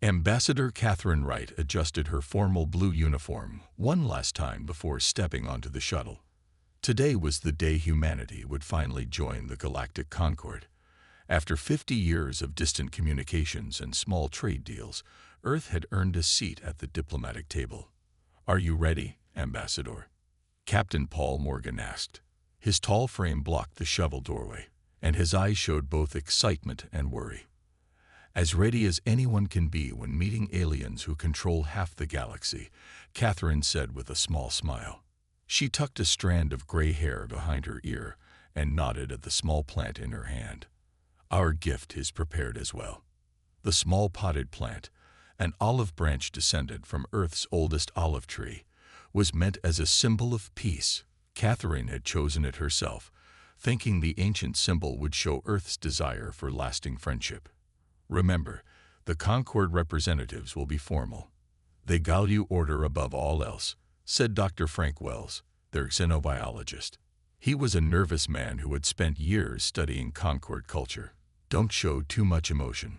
Ambassador Catherine Wright adjusted her formal blue uniform one last time before stepping onto the shuttle. Today was the day humanity would finally join the Galactic Concord. After 50 years of distant communications and small trade deals, Earth had earned a seat at the diplomatic table. "Are you ready, Ambassador?" Captain Paul Morgan asked. His tall frame blocked the shovel doorway, and his eyes showed both excitement and worry. "As ready as anyone can be when meeting aliens who control half the galaxy," Catherine said with a small smile. She tucked a strand of gray hair behind her ear and nodded at the small plant in her hand. "Our gift is prepared as well." The small potted plant, an olive branch descended from Earth's oldest olive tree, was meant as a symbol of peace. Catherine had chosen it herself, thinking the ancient symbol would show Earth's desire for lasting friendship. "Remember, the Concord representatives will be formal. They value order above all else," said Dr. Frank Wells, their xenobiologist. He was a nervous man who had spent years studying Concord culture. "Don't show too much emotion."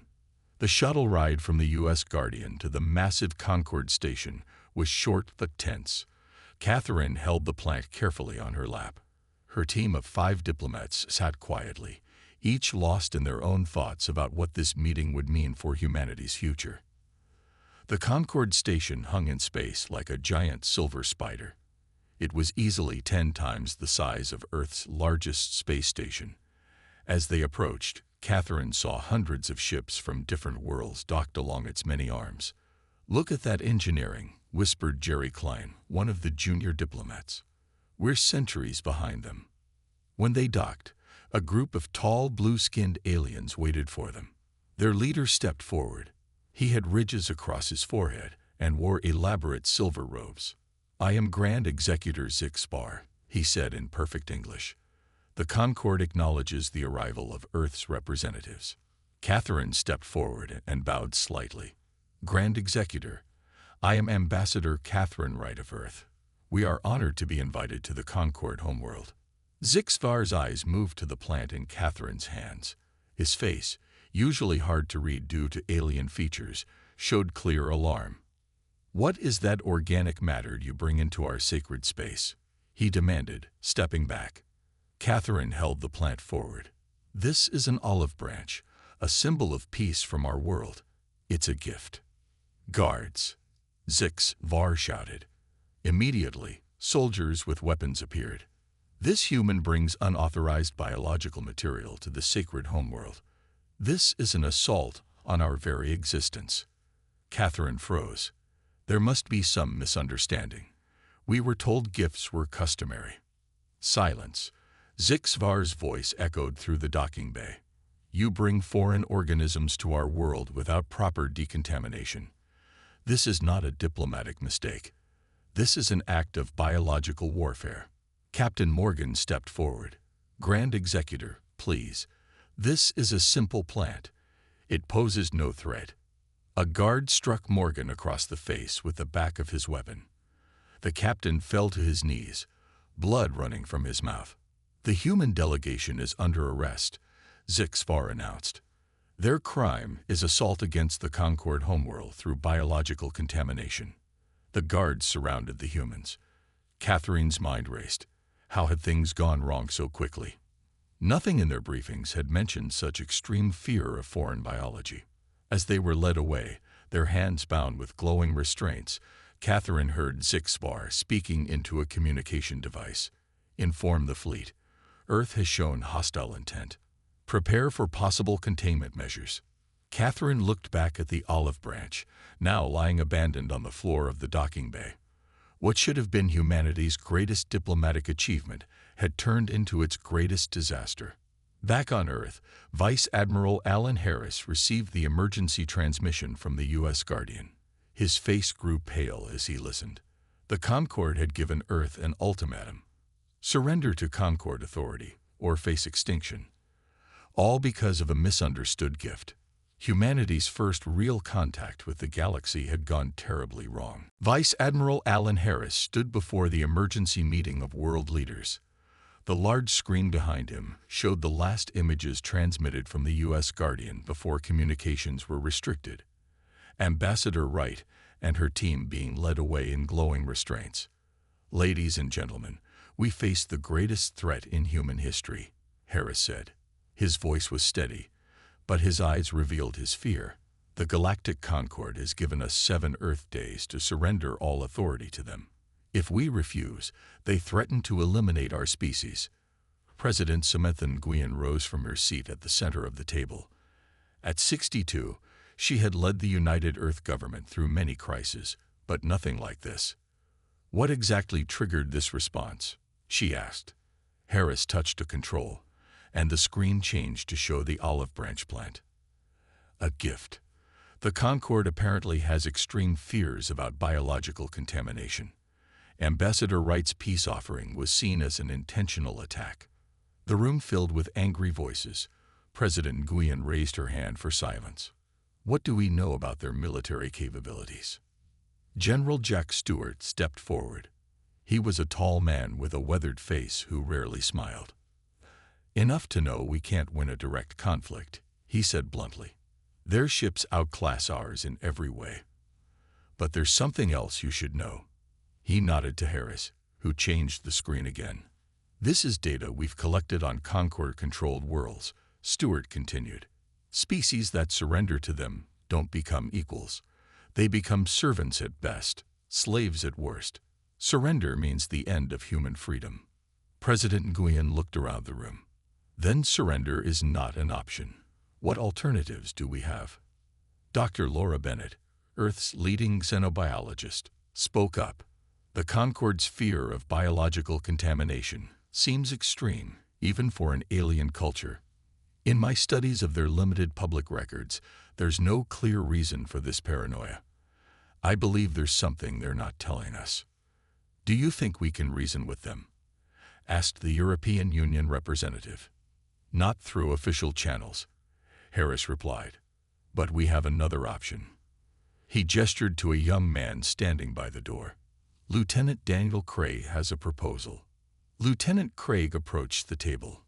The shuttle ride from the U.S. Guardian to the massive Concord station was short but tense. Catherine held the plant carefully on her lap. Her team of 5 diplomats sat quietly, each lost in their own thoughts about what this meeting would mean for humanity's future. The Concord station hung in space like a giant silver spider. It was easily 10 times the size of Earth's largest space station. As they approached, Catherine saw hundreds of ships from different worlds docked along its many arms. "Look at that engineering," whispered Jerry Klein, one of the junior diplomats. "We're centuries behind them." When they docked, a group of tall, blue-skinned aliens waited for them. Their leader stepped forward. He had ridges across his forehead and wore elaborate silver robes. "I am Grand Executor Zix Bar," he said in perfect English. "The Concord acknowledges the arrival of Earth's representatives." Catherine stepped forward and bowed slightly. "Grand Executor, I am Ambassador Catherine Wright of Earth. We are honored to be invited to the Concord homeworld." Zixvar's eyes moved to the plant in Catherine's hands. His face, usually hard to read due to alien features, showed clear alarm. "What is that organic matter you bring into our sacred space?" he demanded, stepping back. Catherine held the plant forward. "This is an olive branch, a symbol of peace from our world. It's a gift." "Guards!" Zixvar shouted. Immediately, soldiers with weapons appeared. "This human brings unauthorized biological material to the sacred homeworld. This is an assault on our very existence." Catherine froze. There must be some misunderstanding. We were told gifts were customary. Silence. Zixvar's voice echoed through the docking bay. "You bring foreign organisms to our world without proper decontamination. This is not a diplomatic mistake. This is an act of biological warfare." Captain Morgan stepped forward. "Grand Executor, please. This is a simple plant. It poses no threat." A guard struck Morgan across the face with the back of his weapon. The captain fell to his knees, blood running from his mouth. "The human delegation is under arrest," Zixvar announced. "Their crime is assault against the Concord homeworld through biological contamination." The guards surrounded the humans. Catherine's mind raced. How had things gone wrong so quickly? Nothing in their briefings had mentioned such extreme fear of foreign biology. As they were led away, their hands bound with glowing restraints, Catherine heard Zixvar speaking into a communication device. "Inform the fleet. Earth has shown hostile intent. Prepare for possible containment measures." Catherine looked back at the olive branch, now lying abandoned on the floor of the docking bay. What should have been humanity's greatest diplomatic achievement had turned into its greatest disaster. Back on Earth, Vice Admiral Alan Harris received the emergency transmission from the U.S. Guardian. His face grew pale as he listened. The Concord had given Earth an ultimatum: surrender to Concord authority or face extinction. All because of a misunderstood gift. Humanity's first real contact with the galaxy had gone terribly wrong. Vice Admiral Alan Harris stood before the emergency meeting of world leaders. The large screen behind him showed the last images transmitted from the U.S. Guardian before communications were restricted. Ambassador Wright and her team being led away in glowing restraints. "Ladies and gentlemen, we face the greatest threat in human history," Harris said. His voice was steady, but his eyes revealed his fear. "The Galactic Concord has given us 7 Earth days to surrender all authority to them. If we refuse, they threaten to eliminate our species." President Samantha Nguyen rose from her seat at the center of the table. At 62, she had led the United Earth government through many crises, but nothing like this. "What exactly triggered this response?" she asked. Harris touched a control, and the screen changed to show the olive branch plant. "A gift. The Concord apparently has extreme fears about biological contamination. Ambassador Wright's peace offering was seen as an intentional attack." The room filled with angry voices. President Nguyen raised her hand for silence. "What do we know about their military capabilities?" General Jack Stewart stepped forward. He was a tall man with a weathered face who rarely smiled. "Enough to know we can't win a direct conflict," he said bluntly. "Their ships outclass ours in every way. But there's something else you should know." He nodded to Harris, who changed the screen again. "This is data we've collected on Concord-controlled worlds," Stewart continued. "Species that surrender to them don't become equals. They become servants at best, slaves at worst. Surrender means the end of human freedom." President Nguyen looked around the room. "Then surrender is not an option. What alternatives do we have?" Dr. Laura Bennett, Earth's leading xenobiologist, spoke up. "The Concord's fear of biological contamination seems extreme, even for an alien culture. In my studies of their limited public records, there's no clear reason for this paranoia. I believe there's something they're not telling us." "Do you think we can reason with them?" asked the European Union representative. "Not through official channels," Harris replied. "But we have another option." He gestured to a young man standing by the door. "Lieutenant Daniel Craig has a proposal." Lieutenant Craig approached the table.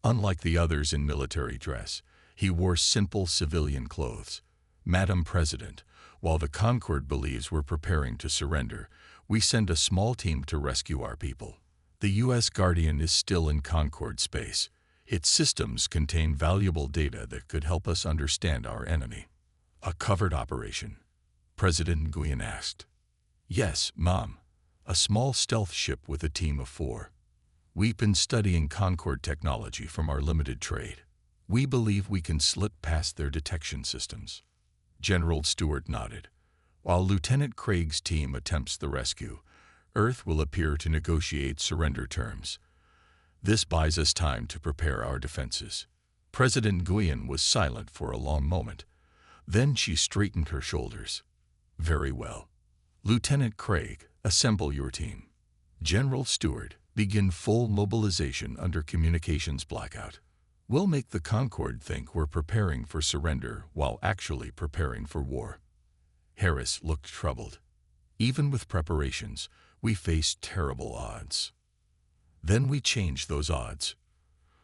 Unlike the others in military dress, he wore simple civilian clothes. "Madam President, while the Concord believes we're preparing to surrender, we send a small team to rescue our people. The U.S. Guardian is still in Concord space. Its systems contain valuable data that could help us understand our enemy." "A covered operation?" President Nguyen asked. "Yes, Mom. A small stealth ship with a team of 4. We've been studying Concord technology from our limited trade. We believe we can slip past their detection systems." General Stewart nodded. "While Lieutenant Craig's team attempts the rescue, Earth will appear to negotiate surrender terms. This buys us time to prepare our defenses." President Nguyen was silent for a long moment. Then she straightened her shoulders. "Very well. Lieutenant Craig, assemble your team. General Stewart, begin full mobilization under communications blackout. We'll make the Concord think we're preparing for surrender while actually preparing for war." Harris looked troubled. "Even with preparations, we face terrible odds." "Then we change those odds,"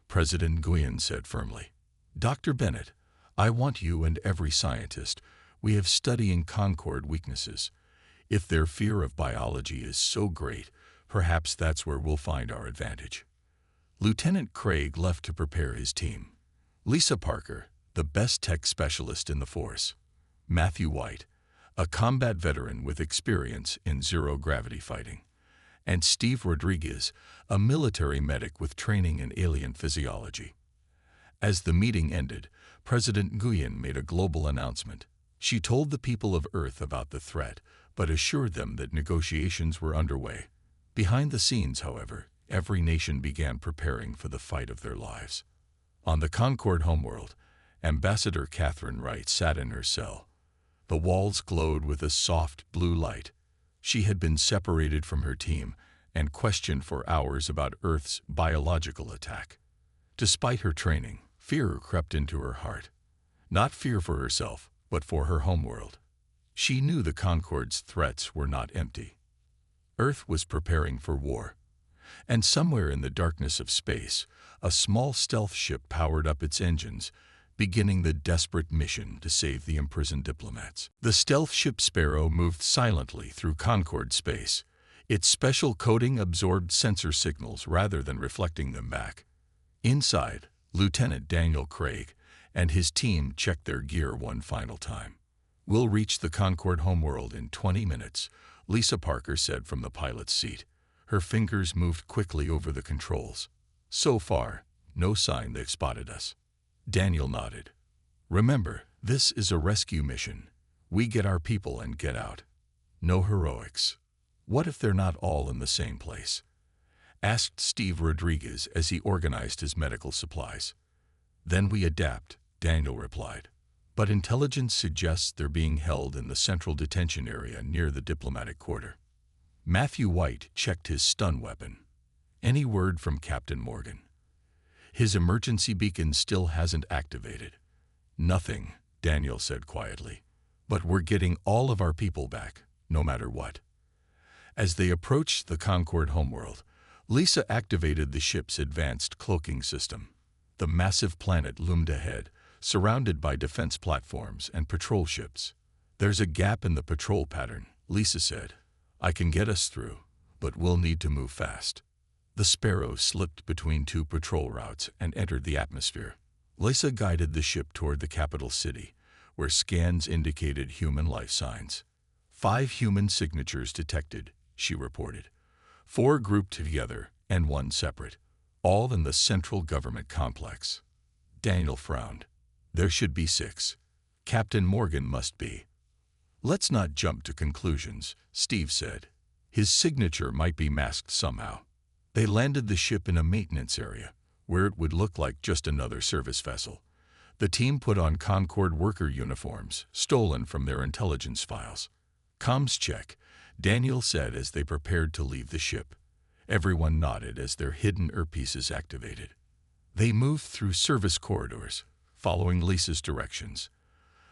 President Nguyen said firmly. "Dr. Bennett, I want you and every scientist we have studying Concord weaknesses. If their fear of biology is so great, perhaps that's where we'll find our advantage." Lieutenant Craig left to prepare his team. Lisa Parker, the best tech specialist in the force. Matthew White, a combat veteran with experience in zero-gravity fighting. And Steve Rodriguez, a military medic with training in alien physiology. As the meeting ended, President Nguyen made a global announcement. She told the people of Earth about the threat, but assured them that negotiations were underway. Behind the scenes, however, every nation began preparing for the fight of their lives. On the Concord homeworld, Ambassador Catherine Wright sat in her cell. The walls glowed with a soft blue light. She had been separated from her team and questioned for hours about Earth's biological attack. Despite her training, fear crept into her heart. Not fear for herself, but for her homeworld. She knew the Concord's threats were not empty. Earth was preparing for war. And somewhere in the darkness of space, a small stealth ship powered up its engines, beginning the desperate mission to save the imprisoned diplomats. The stealth ship Sparrow moved silently through Concorde space. Its special coating absorbed sensor signals rather than reflecting them back. Inside, Lieutenant Daniel Craig and his team checked their gear one final time. "We'll reach the Concorde homeworld in 20 minutes, Lisa Parker said from the pilot's seat. Her fingers moved quickly over the controls. "So far, no sign they've spotted us." Daniel nodded. "Remember, this is a rescue mission. We get our people and get out. No heroics." "What if they're not all in the same place?" asked Steve Rodriguez as he organized his medical supplies. "Then we adapt," Daniel replied. "But intelligence suggests they're being held in the central detention area near the diplomatic quarter." Matthew White checked his stun weapon. "Any word from Captain Morgan?" "His emergency beacon still hasn't activated." "Nothing," Daniel said quietly. "But we're getting all of our people back, no matter what." As they approached the Concorde homeworld, Lisa activated the ship's advanced cloaking system. The massive planet loomed ahead, surrounded by defense platforms and patrol ships. "There's a gap in the patrol pattern," Lisa said. "I can get us through, but we'll need to move fast." The Sparrow slipped between two patrol routes and entered the atmosphere. Lisa guided the ship toward the capital city, where scans indicated human life signs. 5 human signatures detected, she reported. 4 grouped together and 1 separate, all in the central government complex. Daniel frowned. "There should be 6. Captain Morgan must be." "Let's not jump to conclusions," Steve said. "His signature might be masked somehow." They landed the ship in a maintenance area, where it would look like just another service vessel. The team put on Concorde worker uniforms, stolen from their intelligence files. "Comms check," Daniel said as they prepared to leave the ship. Everyone nodded as their hidden earpieces activated. They moved through service corridors, following Lisa's directions.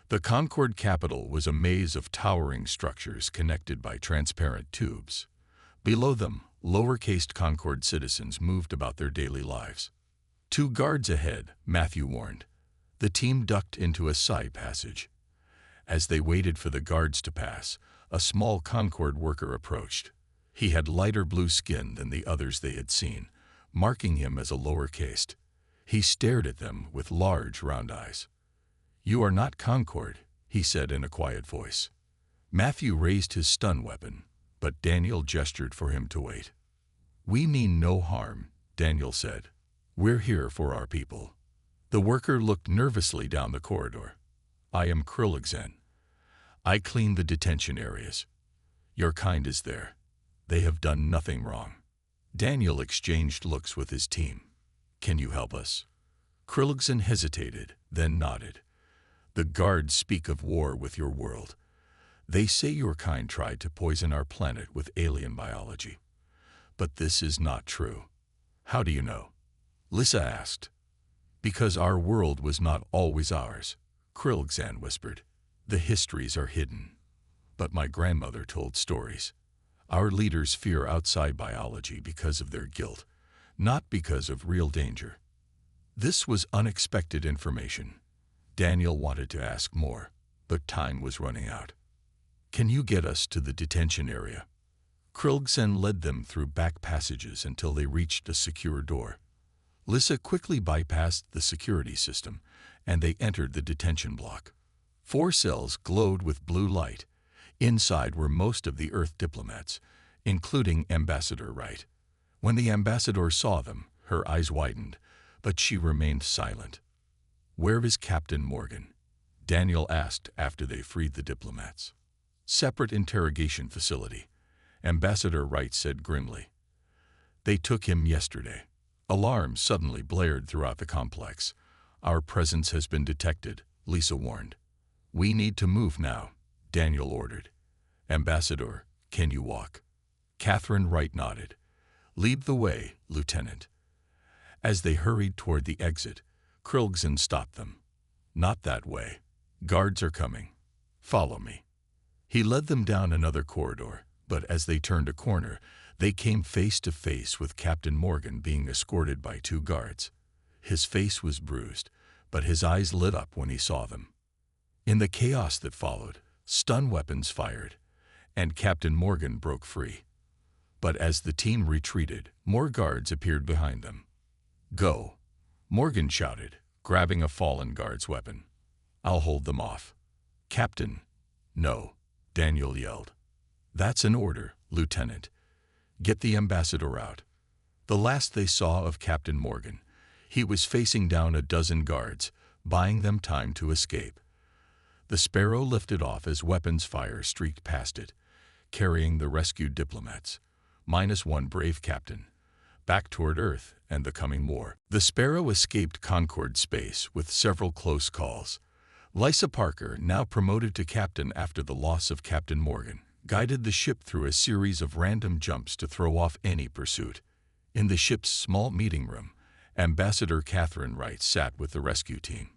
The Concorde capital was a maze of towering structures connected by transparent tubes. Below them, lower-caste Concorde citizens moved about their daily lives. 2 guards ahead, Matthew warned. The team ducked into a side passage. As they waited for the guards to pass, a small Concorde worker approached. He had lighter blue skin than the others they had seen, marking him as a lower caste. He stared at them with large, round eyes. "You are not Concorde," he said in a quiet voice. Matthew raised his stun weapon, but Daniel gestured for him to wait. "We mean no harm," Daniel said. "We're here for our people." The worker looked nervously down the corridor. "I am Krillixen. I clean the detention areas. Your kind is there. They have done nothing wrong." Daniel exchanged looks with his team. "Can you help us?" Krillixen hesitated, then nodded. "The guards speak of war with your world. They say your kind tried to poison our planet with alien biology. But this is not true." "How do you know?" Lisa asked. "Because our world was not always ours," Krillixen whispered. "The histories are hidden. But my grandmother told stories. Our leaders fear outside biology because of their guilt, not because of real danger." This was unexpected information. Daniel wanted to ask more, but time was running out. "Can you get us to the detention area?" Krillixen led them through back passages until they reached a secure door. Lisa quickly bypassed the security system, and they entered the detention block. 4 cells glowed with blue light. Inside were most of the Earth diplomats, including Ambassador Wright. When the ambassador saw them, her eyes widened, but she remained silent. "Where is Captain Morgan?" Daniel asked after they freed the diplomats. "Separate interrogation facility," Ambassador Wright said grimly. "They took him yesterday." Alarms suddenly blared throughout the complex. "Our presence has been detected," Lisa warned. "We need to move now," Daniel ordered. "Ambassador, can you walk?" Catherine Wright nodded. "Lead the way, Lieutenant." As they hurried toward the exit, Krillixen stopped them. "Not that way. Guards are coming. Follow me." He led them down another corridor, but as they turned a corner, they came face to face with Captain Morgan being escorted by 2 guards. His face was bruised, but his eyes lit up when he saw them. In the chaos that followed, stun weapons fired, and Captain Morgan broke free. But as the team retreated, more guards appeared behind them. "Go," Morgan shouted, grabbing a fallen guard's weapon. "I'll hold them off." "Captain." "No," Daniel yelled. "That's an order, Lieutenant. Get the ambassador out." The last they saw of Captain Morgan, he was facing down a dozen guards, buying them time to escape. The Sparrow lifted off as weapons fire streaked past it, carrying the rescued diplomats, minus one brave captain, back toward Earth and the coming war. The Sparrow escaped Concord space with several close calls. Lysa Parker, now promoted to captain after the loss of Captain Morgan, guided the ship through a series of random jumps to throw off any pursuit. In the ship's small meeting room, Ambassador Catherine Wright sat with the rescue team.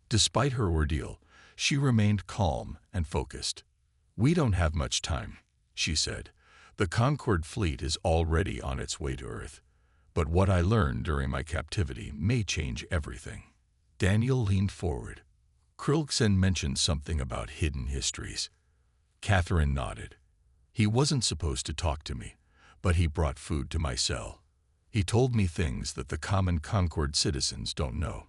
Despite her ordeal, she remained calm and focused. "We don't have much time," she said. "The Concord fleet is already on its way to Earth. But what I learned during my captivity may change everything." Daniel leaned forward. "Krilgsen mentioned something about hidden histories." Catherine nodded. "He wasn't supposed to talk to me, but he brought food to my cell. He told me things that the common Concord citizens don't know."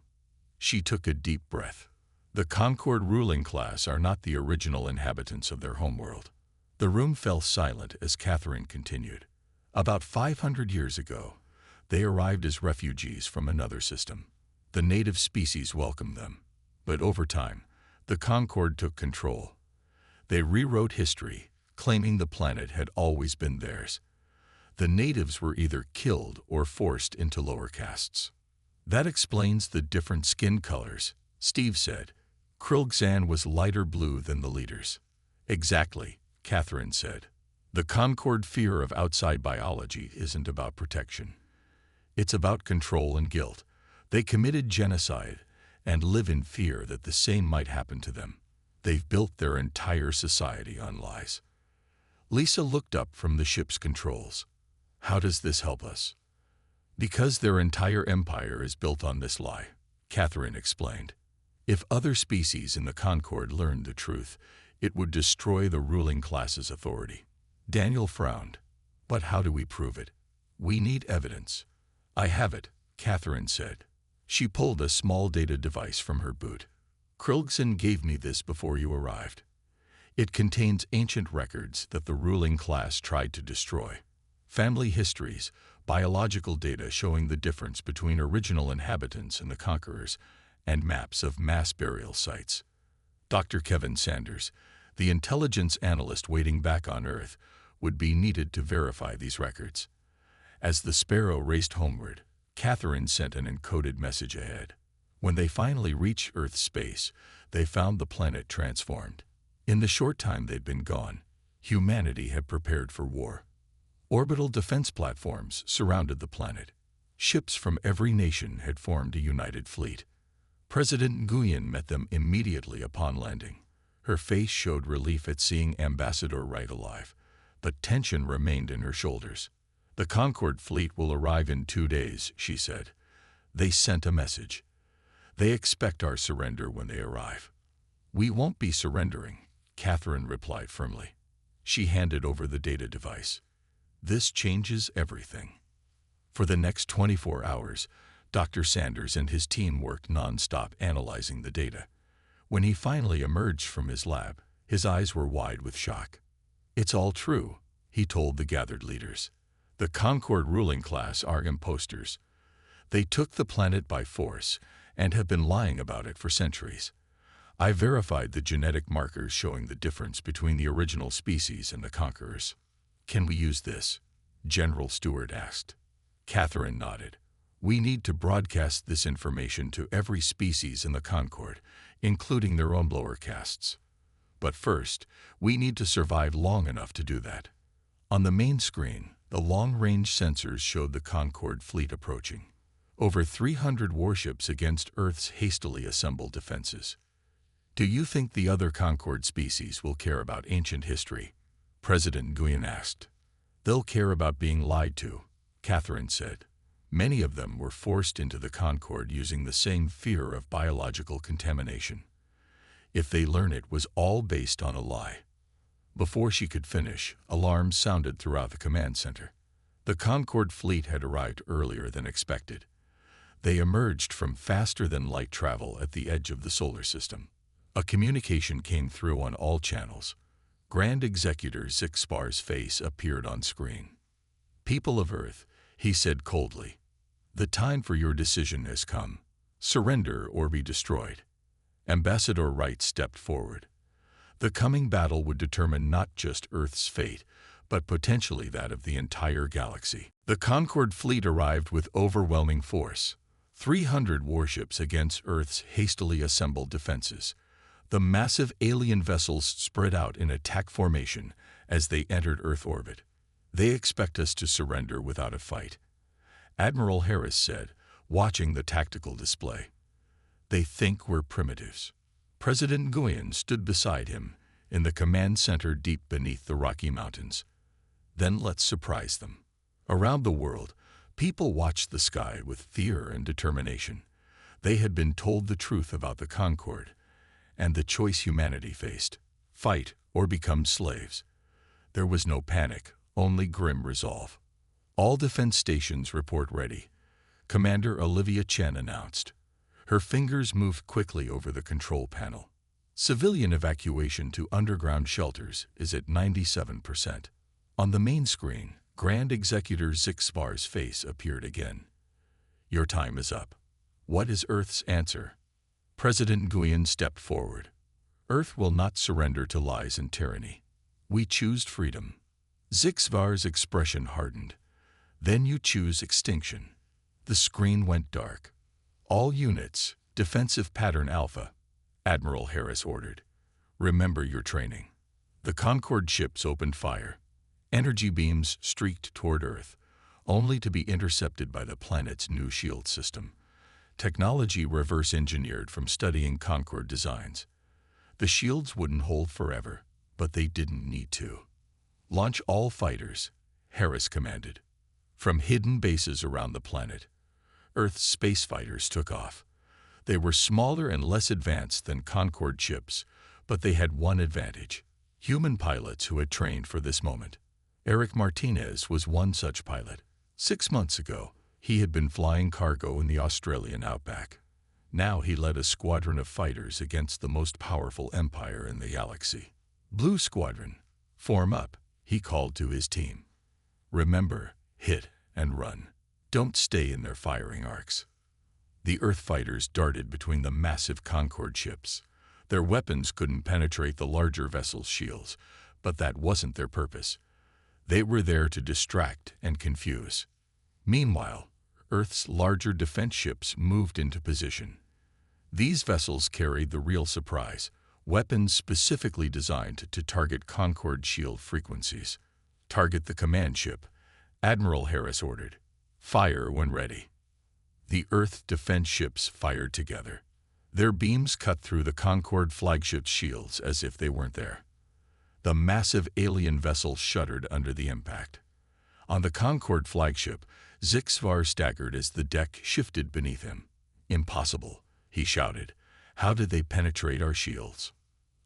She took a deep breath. "The Concord ruling class are not the original inhabitants of their homeworld." The room fell silent as Catherine continued. "About 500 years ago, they arrived as refugees from another system. The native species welcomed them. But over time, the Concord took control. They rewrote history, claiming the planet had always been theirs. The natives were either killed or forced into lower castes." "That explains the different skin colors," Steve said. "Krilgsen was lighter blue than the leaders." "Exactly," Catherine said. "The Concord fear of outside biology isn't about protection. It's about control and guilt. They committed genocide and live in fear that the same might happen to them. They've built their entire society on lies." Lisa looked up from the ship's controls. "How does this help us?" "Because their entire empire is built on this lie," Catherine explained. "If other species in the Concord learned the truth, it would destroy the ruling class's authority." Daniel frowned. "But how do we prove it?" "We need evidence." "I have it," Catherine said. She pulled a small data device from her boot. "Krilgsen gave me this before you arrived. It contains ancient records that the ruling class tried to destroy. Family histories, biological data showing the difference between original inhabitants and the conquerors, and maps of mass burial sites. Dr. Kevin Sanders, the intelligence analyst waiting back on Earth, would be needed to verify these records." As the Sparrow raced homeward, Catherine sent an encoded message ahead. When they finally reached Earth's space, they found the planet transformed. In the short time they'd been gone, humanity had prepared for war. Orbital defense platforms surrounded the planet. Ships from every nation had formed a united fleet. President Nguyen met them immediately upon landing. Her face showed relief at seeing Ambassador Wright alive, but tension remained in her shoulders. "The Concord fleet will arrive in 2 days," she said. "They sent a message. They expect our surrender when they arrive." "We won't be surrendering," Catherine replied firmly. She handed over the data device. "This changes everything." For the next 24 hours, Dr. Sanders and his team worked non-stop analyzing the data. When he finally emerged from his lab, his eyes were wide with shock. "It's all true," he told the gathered leaders. "The Concord ruling class are imposters. They took the planet by force and have been lying about it for centuries. I verified the genetic markers showing the difference between the original species and the conquerors." "Can we use this?" General Stewart asked. Catherine nodded. "We need to broadcast this information to every species in the Concord, including their own lower castes. But first, we need to survive long enough to do that." On the main screen, the long-range sensors showed the Concord fleet approaching. Over 300 warships against Earth's hastily assembled defenses. "Do you think the other Concord species will care about ancient history?" President Nguyen asked. "They'll care about being lied to," Catherine said. Many of them were forced into the Concorde using the same fear of biological contamination. If they learn it was all based on a lie. Before she could finish, alarms sounded throughout the command center. The Concorde fleet had arrived earlier than expected. They emerged from faster-than-light travel at the edge of the solar system. A communication came through on all channels. Grand Executor Zixpar's face appeared on screen. "People of Earth," he said coldly, "the time for your decision has come. Surrender or be destroyed." Ambassador Wright stepped forward. The coming battle would determine not just Earth's fate, but potentially that of the entire galaxy. The Concorde fleet arrived with overwhelming force. 300 warships against Earth's hastily assembled defenses. The massive alien vessels spread out in attack formation as they entered Earth orbit. "They expect us to surrender without a fight," Admiral Harris said, watching the tactical display. "They think we're primitives." President Nguyen stood beside him in the command center deep beneath the Rocky Mountains. "Then let's surprise them." Around the world, people watched the sky with fear and determination. They had been told the truth about the Concorde and the choice humanity faced: fight or become slaves. There was no panic, only grim resolve. "All defense stations report ready," Commander Olivia Chen announced. Her fingers moved quickly over the control panel. "Civilian evacuation to underground shelters is at 97%. On the main screen, Grand Executor Zixpar's face appeared again. "Your time is up." "What is Earth's answer?" President Nguyen stepped forward. "Earth will not surrender to lies and tyranny. We choose freedom." Zixpar's expression hardened. "Then you choose extinction." The screen went dark. "All units, defensive pattern Alpha," Admiral Harris ordered. "Remember your training." The Concorde ships opened fire. Energy beams streaked toward Earth, only to be intercepted by the planet's new shield system. Technology reverse-engineered from studying Concorde designs. The shields wouldn't hold forever, but they didn't need to. "Launch all fighters," Harris commanded. From hidden bases around the planet, Earth's space fighters took off. They were smaller and less advanced than Concorde ships, but they had one advantage: human pilots who had trained for this moment. Eric Martinez was one such pilot. 6 months ago, he had been flying cargo in the Australian outback. Now he led a squadron of fighters against the most powerful empire in the galaxy. "Blue Squadron, form up," he called to his team. "Remember, hit and run. Don't stay in their firing arcs." The Earth fighters darted between the massive Concorde ships. Their weapons couldn't penetrate the larger vessel's shields, but that wasn't their purpose. They were there to distract and confuse. Meanwhile, Earth's larger defense ships moved into position. These vessels carried the real surprise: weapons specifically designed to target Concorde shield frequencies. "Target the command ship," Admiral Harris ordered. "Fire when ready." The Earth defense ships fired together. Their beams cut through the Concorde flagship's shields as if they weren't there. The massive alien vessel shuddered under the impact. On the Concorde flagship, Zixvar staggered as the deck shifted beneath him. "Impossible," he shouted. "How did they penetrate our shields?"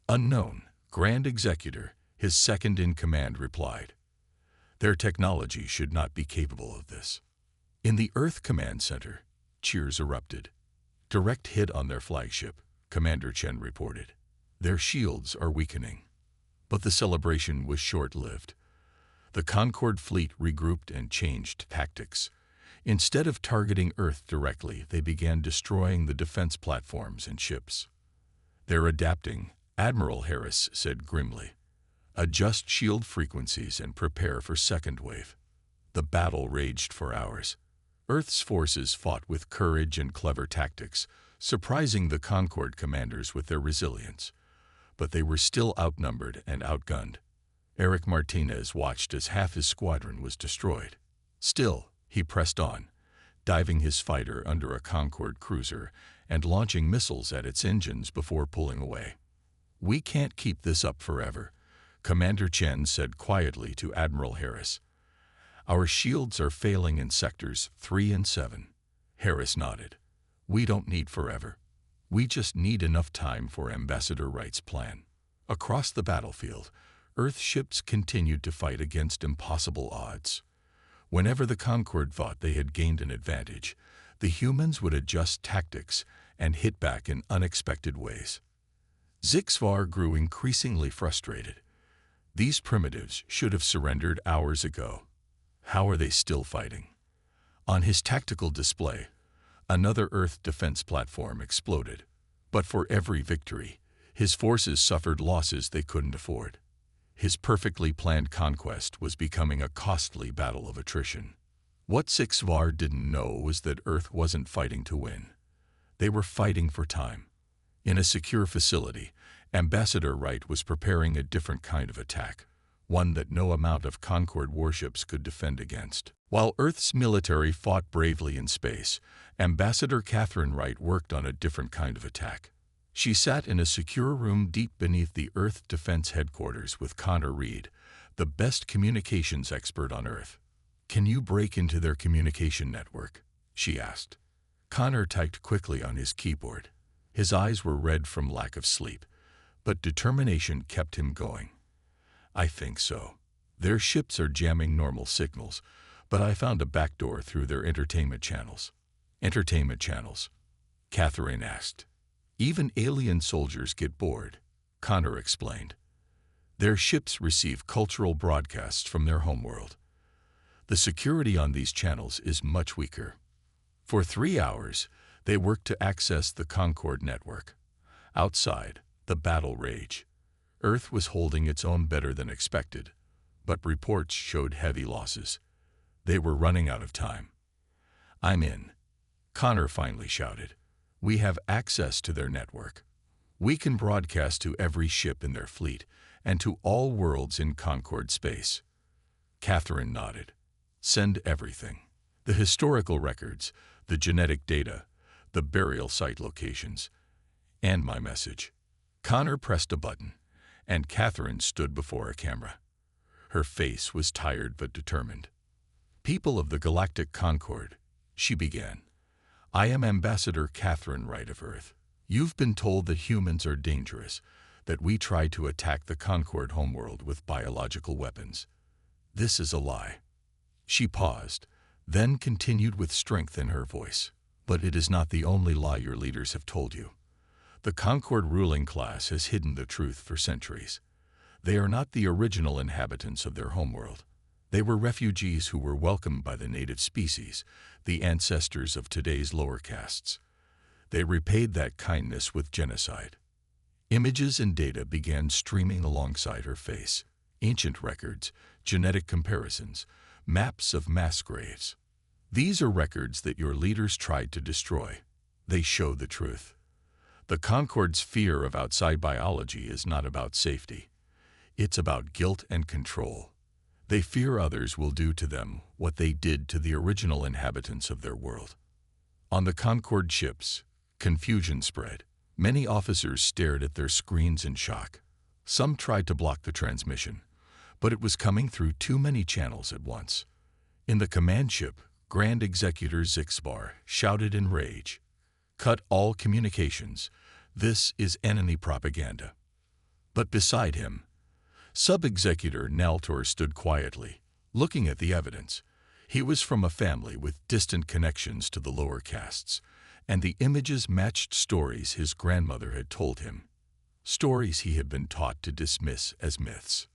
"Unknown," Grand Executor, his second-in-command, replied. "Their technology should not be capable of this." In the Earth Command Center, cheers erupted. "Direct hit on their flagship," Commander Chen reported. "Their shields are weakening." But the celebration was short-lived. The Concorde fleet regrouped and changed tactics. Instead of targeting Earth directly, they began destroying the defense platforms and ships. "They're adapting," Admiral Harris said grimly. "Adjust shield frequencies and prepare for second wave." The battle raged for hours. Earth's forces fought with courage and clever tactics, surprising the Concorde commanders with their resilience. But they were still outnumbered and outgunned. Eric Martinez watched as half his squadron was destroyed. Still, he pressed on, diving his fighter under a Concorde cruiser and launching missiles at its engines before pulling away. "We can't keep this up forever," Commander Chen said quietly to Admiral Harris. Our shields are failing in sectors 3 and 7. Harris nodded. We don't need forever. We just need enough time for Ambassador Wright's plan. Across the battlefield, Earth ships continued to fight against impossible odds. Whenever the Concord thought they had gained an advantage, the humans would adjust tactics and hit back in unexpected ways. Zixvar grew increasingly frustrated. These primitives should have surrendered hours ago. How are they still fighting? On his tactical display, another Earth defense platform exploded. But for every victory, his forces suffered losses they couldn't afford. His perfectly planned conquest was becoming a costly battle of attrition. What Zixvar didn't know was that Earth wasn't fighting to win. They were fighting for time. In a secure facility, Ambassador Wright was preparing a different kind of attack, one that no amount of Concord warships could defend against. While Earth's military fought bravely in space, Ambassador Catherine Wright worked on a different kind of attack. She sat in a secure room deep beneath the Earth Defense Headquarters with Connor Reed, the best communications expert on Earth. "Can you break into their communication network?" she asked. Connor typed quickly on his keyboard. His eyes were red from lack of sleep, but determination kept him going. "I think so. Their ships are jamming normal signals, but I found a backdoor through their entertainment channels." "Entertainment channels?" Catherine asked. "Even alien soldiers get bored," Connor explained. "Their ships receive cultural broadcasts from their homeworld. The security on these channels is much weaker." For 3 hours, they worked to access the Concord network. Outside, the battle raged. Earth was holding its own better than expected, but reports showed heavy losses. They were running out of time. "I'm in," Connor finally shouted. "We have access to their network. We can broadcast to every ship in their fleet and to all worlds in Concord space." Catherine nodded. "Send everything. The historical records, the genetic data, the burial site locations, and my message." Connor pressed a button, and Catherine stood before a camera. Her face was tired but determined. "People of the Galactic Concord," she began. "I am Ambassador Catherine Wright of Earth. You've been told that humans are dangerous, that we try to attack the Concord homeworld with biological weapons. This is a lie." She paused, then continued with strength in her voice. "But it is not the only lie your leaders have told you. The Concord ruling class has hidden the truth for centuries. They are not the original inhabitants of their homeworld. They were refugees who were welcomed by the native species, the ancestors of today's lower castes. They repaid that kindness with genocide." Images and data began streaming alongside her face. Ancient records, genetic comparisons, maps of mass graves. "These are records that your leaders tried to destroy. They show the truth. The Concord's fear of outside biology is not about safety. It's about guilt and control. They fear others will do to them what they did to the original inhabitants of their world." On the Concord ships, confusion spread. Many officers stared at their screens in shock. Some tried to block the transmission, but it was coming through too many channels at once. In the command ship, Grand Executor Zixvar shouted in rage, "Cut all communications. This is enemy propaganda." But beside him, Sub-Executor Naltor stood quietly, looking at the evidence. He was from a family with distant connections to the lower castes, and the images matched stories his grandmother had told him. Stories he had been taught to dismiss as myths.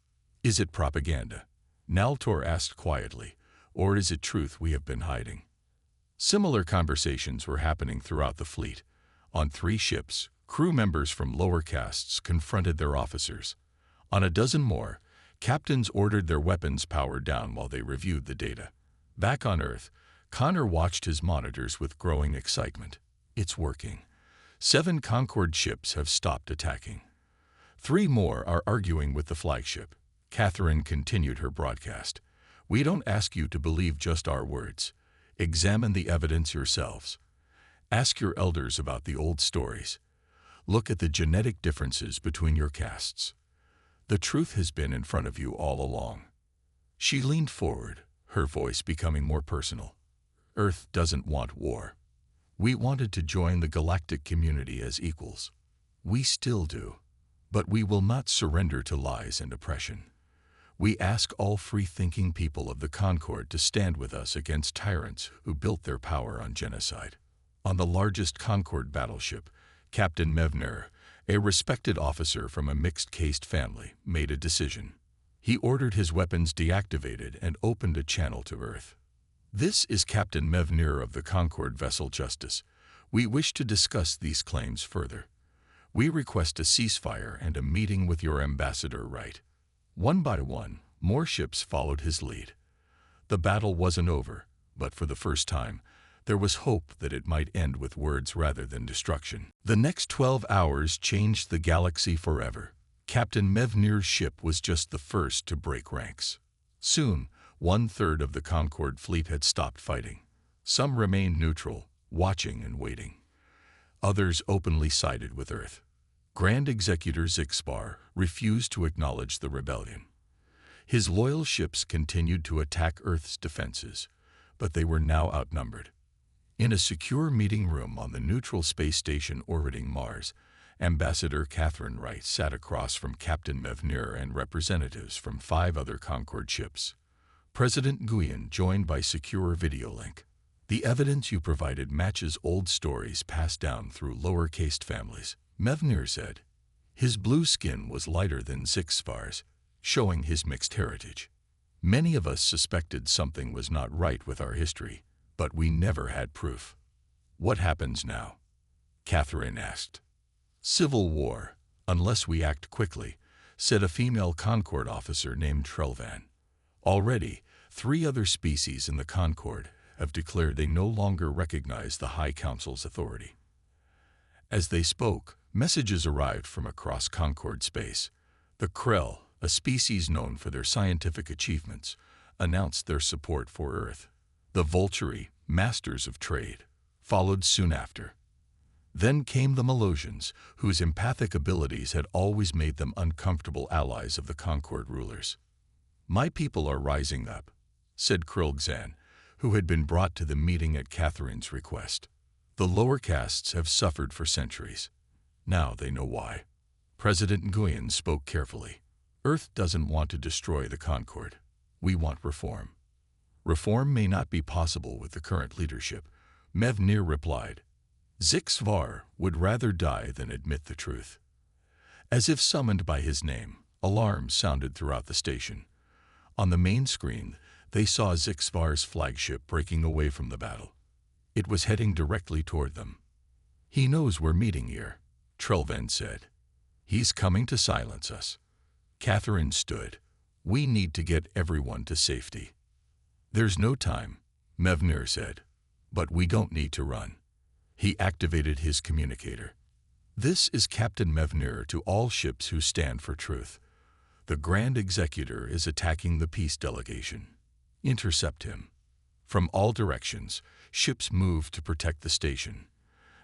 "Is it propaganda?" Naltor asked quietly, "or is it truth we have been hiding?" Similar conversations were happening throughout the fleet. On 3 ships, crew members from lower castes confronted their officers. On a dozen more, captains ordered their weapons powered down while they reviewed the data. Back on Earth, Connor watched his monitors with growing excitement. It's working. 7 Concord ships have stopped attacking. 3 more are arguing with the flagship. Catherine continued her broadcast. "We don't ask you to believe just our words. Examine the evidence yourselves. Ask your elders about the old stories. Look at the genetic differences between your castes. The truth has been in front of you all along." She leaned forward, her voice becoming more personal. Earth doesn't want war. We wanted to join the galactic community as equals. We still do. But we will not surrender to lies and oppression. We ask all free-thinking people of the Concord to stand with us against tyrants who built their power on genocide. On the largest Concord battleship, Captain Mevner, a respected officer from a mixed-caste family, made a decision. He ordered his weapons deactivated and opened a channel to Earth. "This is Captain Mevner of the Concord vessel Justice. We wish to discuss these claims further. We request a ceasefire and a meeting with your ambassador Wright." One by one, more ships followed his lead. The battle wasn't over, but for the first time, there was hope that it might end with words rather than destruction. The next 12 hours changed the galaxy forever. Captain Mevner's ship was just the first to break ranks. Soon, 1/3 of the Concord fleet had stopped fighting. Some remained neutral, watching and waiting. Others openly sided with Earth. Grand Executor Zixbar refused to acknowledge the rebellion. His loyal ships continued to attack Earth's defenses, but they were now outnumbered. In a secure meeting room on the neutral space station orbiting Mars, Ambassador Catherine Wright sat across from Captain Mevner and representatives from 5 other Concord ships. President Nguyen joined by secure video link. "The evidence you provided matches old stories passed down through lower-caste families," Mevner said. His blue skin was lighter than Zixvar's, showing his mixed heritage. "Many of us suspected something was not right with our history, but we never had proof." "What happens now?" Catherine asked. "Civil war, unless we act quickly," said a female Concord officer named Trelvan. Already, 3 other species in the Concord have declared they no longer recognize the High Council's authority. As they spoke, messages arrived from across Concord space. The Krell, a species known for their scientific achievements, announced their support for Earth. The Vulturi, masters of trade, followed soon after. Then came the Melosians, whose empathic abilities had always made them uncomfortable allies of the Concord rulers. "My people are rising up," said Krilgzan, who had been brought to the meeting at Catherine's request. "The lower castes have suffered for centuries. Now they know why." President Nguyen spoke carefully. "Earth doesn't want to destroy the Concord. We want reform." "Reform may not be possible with the current leadership," Mevner replied. "Zixvar would rather die than admit the truth." As if summoned by his name, alarms sounded throughout the station. On the main screen, they saw Zixvar's flagship breaking away from the battle. It was heading directly toward them. "He knows we're meeting here," Trelvan said. "He's coming to silence us." Catherine stood. "We need to get everyone to safety." "There's no time," Mevner said. "But we don't need to run." He activated his communicator. "This is Captain Mevner to all ships who stand for truth. The Grand Executor is attacking the peace delegation. Intercept him." From all directions, ships moved to protect the station.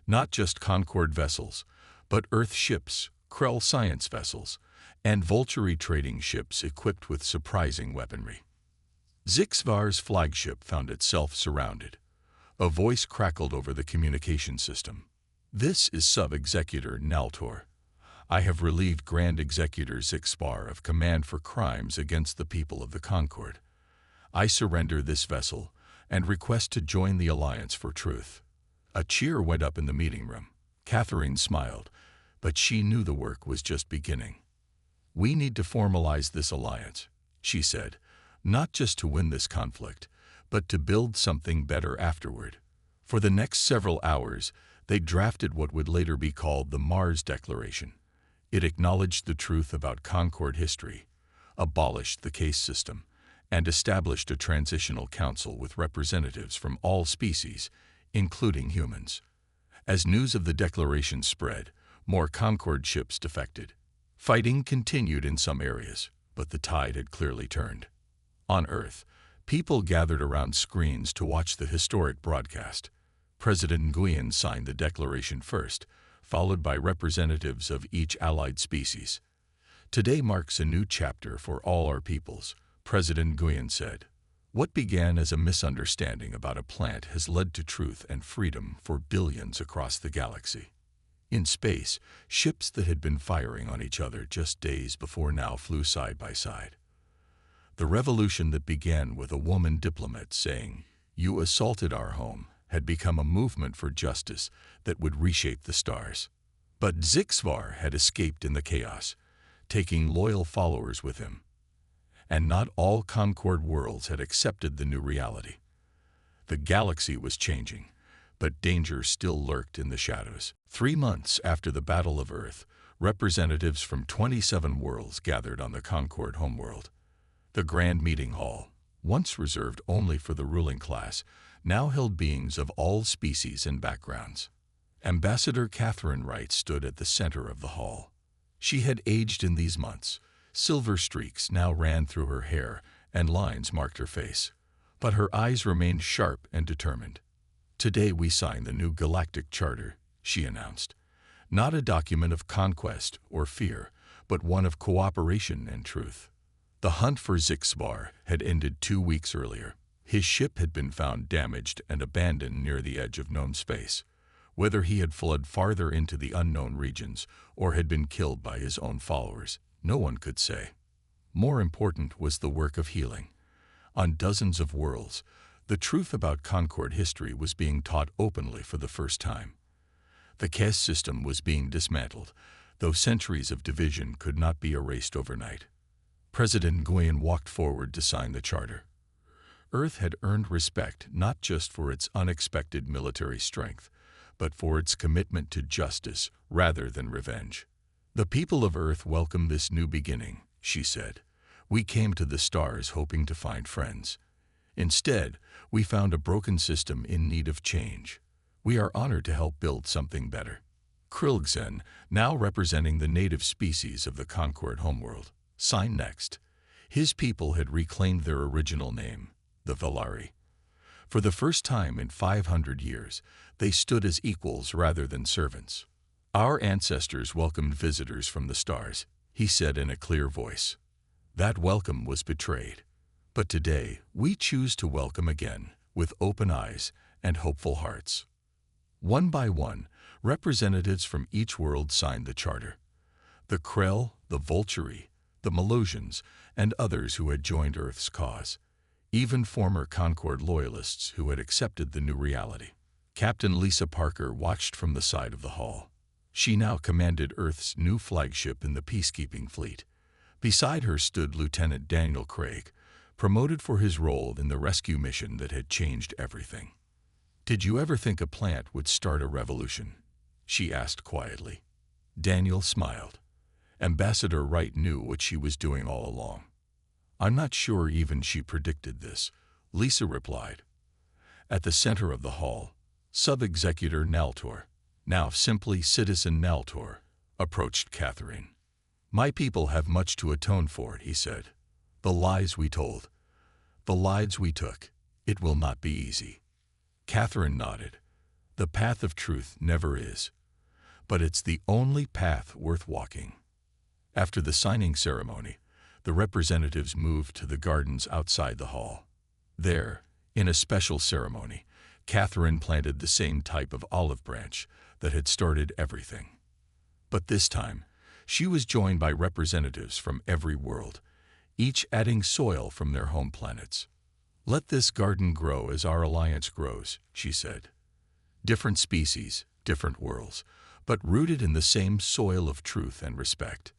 Not just Concord vessels, but Earth ships, Krell science vessels, and Vulturi trading ships equipped with surprising weaponry. Zixvar's flagship found itself surrounded. A voice crackled over the communication system. "This is Sub-Executor Naltor. I have relieved Grand Executor Zixvar of command for crimes against the people of the Concord. I surrender this vessel and request to join the Alliance for Truth." A cheer went up in the meeting room. Catherine smiled, but she knew the work was just beginning. "We need to formalize this alliance," she said, "not just to win this conflict, but to build something better afterward." For the next several hours, they drafted what would later be called the Mars Declaration. It acknowledged the truth about Concord history, abolished the caste system, and established a transitional council with representatives from all species, including humans. As news of the declaration spread, more Concord ships defected. Fighting continued in some areas, but the tide had clearly turned. On Earth, people gathered around screens to watch the historic broadcast. President Nguyen signed the declaration first, followed by representatives of each allied species. "Today marks a new chapter for all our peoples," President Nguyen said. What began as a misunderstanding about a plant has led to truth and freedom for billions across the galaxy. In space, ships that had been firing on each other just days before now flew side by side. The revolution that began with a woman diplomat saying, "You assaulted our home," had become a movement for justice that would reshape the stars. But Zixvar had escaped in the chaos, taking loyal followers with him. And not all Concord worlds had accepted the new reality. The galaxy was changing, but danger still lurked in the shadows. 3 months after the Battle of Earth, representatives from 27 worlds gathered on the Concord homeworld. The Grand Meeting Hall, once reserved only for the ruling class, now held beings of all species and backgrounds. Ambassador Catherine Wright stood at the center of the hall. She had aged in these months. Silver streaks now ran through her hair and lines marked her face. But her eyes remained sharp and determined. "Today we sign the new Galactic Charter," she announced. "Not a document of conquest or fear, but one of cooperation and truth." The hunt for Zixvar had ended 2 weeks earlier. His ship had been found damaged and abandoned near the edge of known space. Whether he had fled farther into the unknown regions or had been killed by his own followers, no one could say. More important was the work of healing. On dozens of worlds, the truth about Concord history was being taught openly for the first time. The caste system was being dismantled, though centuries of division could not be erased overnight. President Nguyen walked forward to sign the charter. Earth had earned respect not just for its unexpected military strength, but for its commitment to justice rather than revenge. "The people of Earth welcome this new beginning," she said. "We came to the stars hoping to find friends. Instead, we found a broken system in need of change. We are honored to help build something better." Krilgzen, now representing the native species of the Concord homeworld, signed next. His people had reclaimed their original name, the Velari. For the first time in 500 years, they stood as equals rather than servants. "Our ancestors welcomed visitors from the stars," he said in a clear voice. "That welcome was betrayed. But today, we choose to welcome again, with open eyes and hopeful hearts." One by one, representatives from each world signed the charter. The Krell, the Volturi, the Melosians, and others who had joined Earth's cause. Even former Concord loyalists who had accepted the new reality. Captain Lisa Parker watched from the side of the hall. She now commanded Earth's new flagship in the peacekeeping fleet. Beside her stood Lieutenant Daniel Craig, promoted for his role in the rescue mission that had changed everything. "Did you ever think a plant would start a revolution?" she asked quietly. Daniel smiled. Ambassador Wright knew what she was doing all along. "I'm not sure even she predicted this," Lisa replied. At the center of the hall, Sub-Executor Naltor, now simply Citizen Naltor, approached Catherine. "My people have much to atone for," he said. "The lies we told, the lives we took, it will not be easy." Catherine nodded. "The path of truth never is. But it's the only path worth walking." After the signing ceremony, the representatives moved to the gardens outside the hall. There, in a special ceremony, Catherine planted the same type of olive branch that had started everything. But this time, she was joined by representatives from every world, each adding soil from their home planets. "Let this garden grow as our alliance grows," she said. "Different species, different worlds, but rooted in the same soil of truth and respect."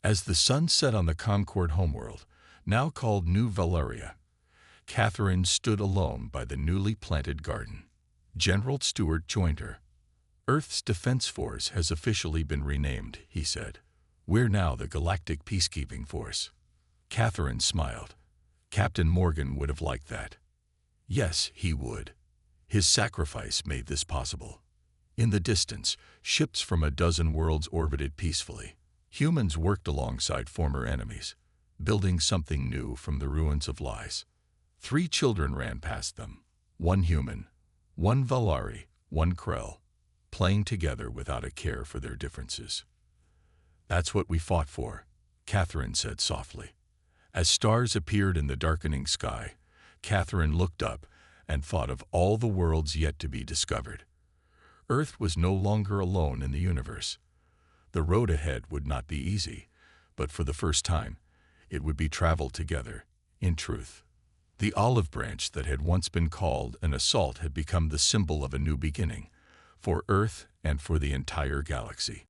As the sun set on the Concord homeworld, now called New Valeria, Catherine stood alone by the newly planted garden. General Stewart joined her. "Earth's Defense Force has officially been renamed," he said. "We're now the Galactic Peacekeeping Force." Catherine smiled. Captain Morgan would have liked that. Yes, he would. His sacrifice made this possible. In the distance, ships from a dozen worlds orbited peacefully. Humans worked alongside former enemies, building something new from the ruins of lies. 3 children ran past them, 1 human, 1 Valari, 1 Krell, playing together without a care for their differences. "That's what we fought for," Catherine said softly. As stars appeared in the darkening sky, Catherine looked up and thought of all the worlds yet to be discovered. Earth was no longer alone in the universe. The road ahead would not be easy, but for the first time, it would be traveled together, in truth. The olive branch that had once been called an assault had become the symbol of a new beginning, for Earth and for the entire galaxy.